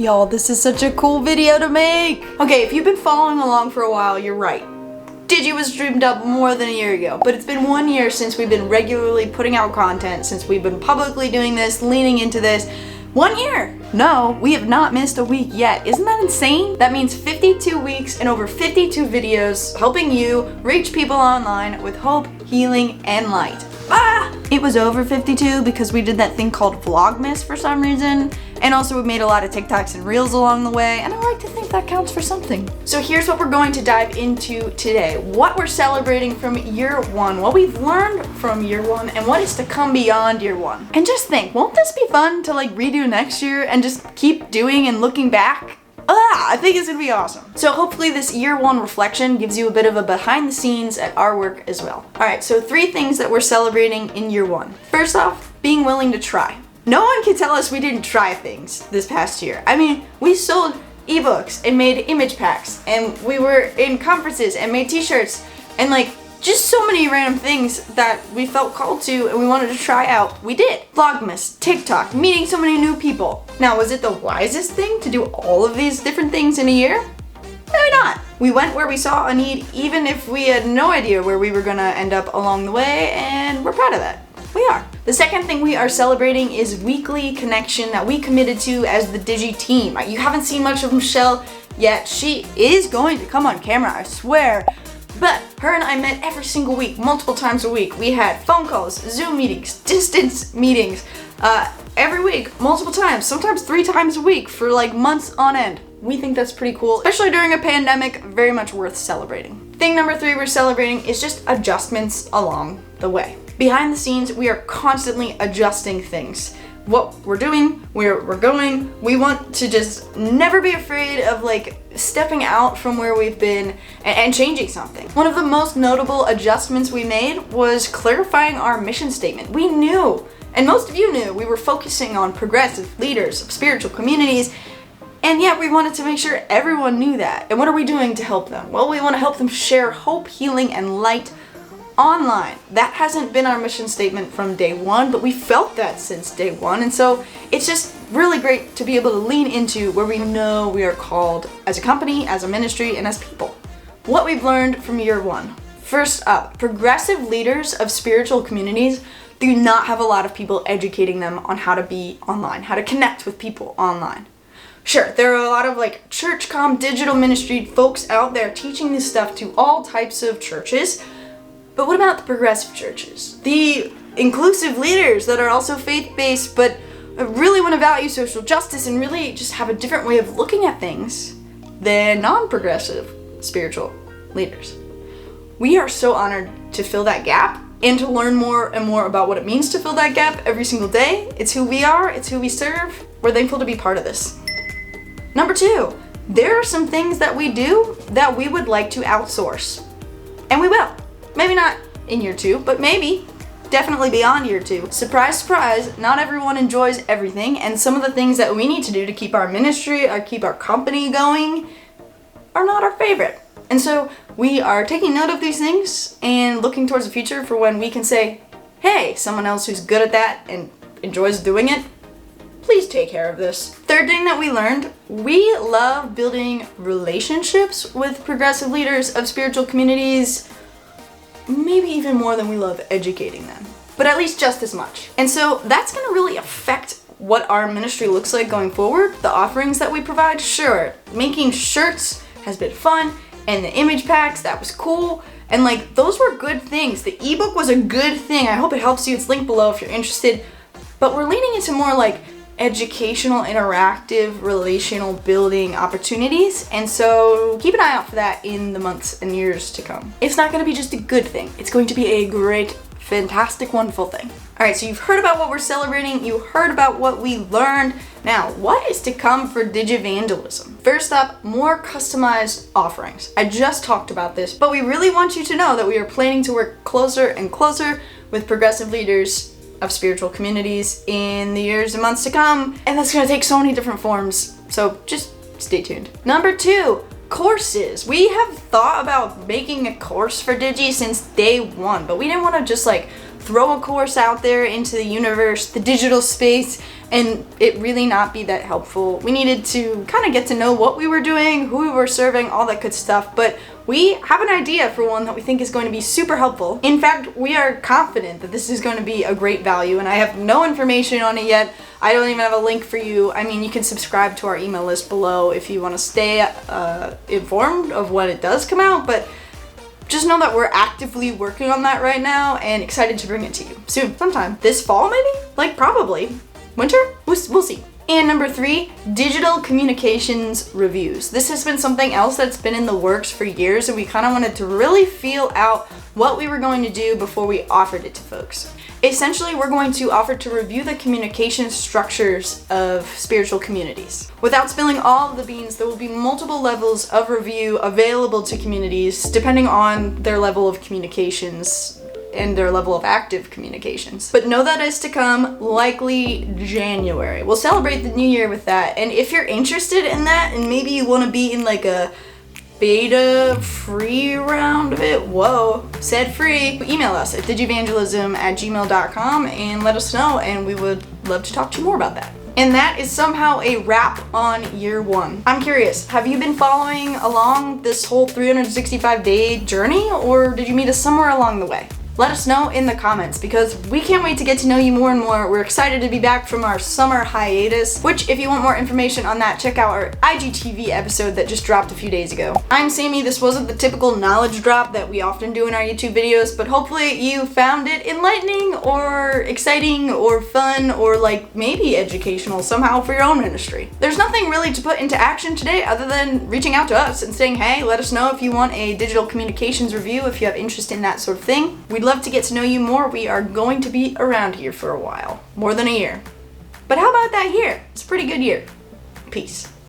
Y'all, this is such a cool video to make. Okay, if you've been following along for a while, you're right. Digi was dreamed up more than a year ago, but it's been 1 year since we've been regularly putting out content, since we've been publicly doing this, leaning into this. 1 year! No, we have not missed a week yet. Isn't that insane? That means 52 weeks and over 52 videos helping you reach people online with hope, healing, and light. It was over 52 because we did that thing called Vlogmas for some reason, and also we made a lot of TikToks and Reels along the way, and I like to think that counts for something. So here's what we're going to dive into today. What we're celebrating from year one, what we've learned from year one, and what is to come beyond year one. And just think, won't this be fun to like redo next year and just keep doing and looking back? I think it's gonna be awesome. So hopefully this year one reflection gives you a bit of a behind the scenes at our work as well. All right, so 3 things that we're celebrating in year one. First off, being willing to try. No one can tell us we didn't try things this past year. I mean, we sold ebooks and made image packs, and we were in conferences and made t-shirts, and like just so many random things that we felt called to and we wanted to try out. We did. Vlogmas, TikTok, meeting so many new people. Now, was it the wisest thing to do all of these different things in a year? Maybe not. We went where we saw a need, even if we had no idea where we were gonna end up along the way, and we're proud of that. We are. The second thing we are celebrating is weekly connection that we committed to as the Digi team. You haven't seen much of Michelle yet. She is going to come on camera, I swear. But her and I met every single week, multiple times a week. We had phone calls, Zoom meetings, distance meetings, every week, multiple times, sometimes 3 times a week for like months on end. We think that's pretty cool, especially during a pandemic, very much worth celebrating. Thing number 3 we're celebrating is just adjustments along the way. Behind the scenes, we are constantly adjusting things. What we're doing, where we're going. We want to just never be afraid of like stepping out from where we've been and changing something. One of the most notable adjustments we made was clarifying our mission statement. We knew, and most of you knew, we were focusing on progressive leaders of spiritual communities, and yet we wanted to make sure everyone knew that. And what are we doing to help them? Well, we want to help them share hope, healing, and light online. That hasn't been our mission statement from day one, but we felt that since day one, and so it's just really great to be able to lean into where we know we are called as a company, as a ministry, and as people. What we've learned from year one. First up, progressive leaders of spiritual communities do not have a lot of people educating them on how to be online, how to connect with people online. Sure, there are a lot of like church digital ministry folks out there teaching this stuff to all types of churches. But what about the progressive churches? The inclusive leaders that are also faith-based but really want to value social justice and really just have a different way of looking at things than non-progressive spiritual leaders. We are so honored to fill that gap and to learn more and more about what it means to fill that gap every single day. It's who we are, it's who we serve. We're thankful to be part of this. Number 2, there are some things that we do that we would like to outsource. And we will. Maybe not in year 2, but maybe definitely beyond year 2. Surprise, surprise, not everyone enjoys everything, and some of the things that we need to do to keep our ministry or keep our company going are not our favorite. And so we are taking note of these things and looking towards the future for when we can say, hey, someone else who's good at that and enjoys doing it, please take care of this. Third thing that we learned, we love building relationships with progressive leaders of spiritual communities, maybe even more than we love educating them, but at least just as much. And so that's gonna really affect what our ministry looks like going forward, the offerings that we provide. Sure, making shirts has been fun, and the image packs, that was cool, and like those were good things. The ebook was a good thing. I hope it helps you. It's linked below if you're interested, but we're leaning into more like educational, interactive, relational building opportunities, and so keep an eye out for that in the months and years to come. It's not going to be just a good thing, it's going to be a great, fantastic, wonderful thing. Alright, so you've heard about what we're celebrating, you heard about what we learned. Now, what is to come for Digivangelism? First up, more customized offerings. I just talked about this, but we really want you to know that we are planning to work closer and closer with progressive leaders of spiritual communities in the years and months to come, and that's gonna take so many different forms, so just stay tuned. Number 2, courses. We have thought about making a course for Digi since day one, but we didn't want to just like throw a course out there into the universe, the digital space, and it really not be that helpful. We needed to kind of get to know what we were doing, who we were serving, all that good stuff, but we have an idea for one that we think is going to be super helpful. In fact, we are confident that this is going to be a great value, and I have no information on it yet. I don't even have a link for you. I mean, you can subscribe to our email list below if you want to stay informed of when it does come out, but just know that we're actively working on that right now and excited to bring it to you soon, sometime. This fall maybe? Like probably. Winter? We'll see. And number 3, digital communications reviews. This has been something else that's been in the works for years, and we kind of wanted to really feel out what we were going to do before we offered it to folks. Essentially, we're going to offer to review the communication structures of spiritual communities. Without spilling all of the beans, there will be multiple levels of review available to communities depending on their level of communications and their level of active communications. But know that is to come, likely January. We'll celebrate the new year with that, and if you're interested in that and maybe you want to be in like a beta free round of it, said free, email us at digivangelism@gmail.com and let us know, and we would love to talk to you more about that. And that is somehow a wrap on year 1. I'm curious, have you been following along this whole 365-day journey, or did you meet us somewhere along the way? Let us know in the comments, because we can't wait to get to know you more and more. We're excited to be back from our summer hiatus, which if you want more information on that, check out our IGTV episode that just dropped a few days ago. I'm Sammy. This wasn't the typical knowledge drop that we often do in our YouTube videos, but hopefully you found it enlightening or exciting or fun or like maybe educational somehow for your own ministry. There's nothing really to put into action today other than reaching out to us and saying, hey, let us know if you want a digital communications review, if you have interest in that sort of thing. We'd love to get to know you more. We are going to be around here for a while, more than a year. But how about that year? It's a pretty good year. Peace.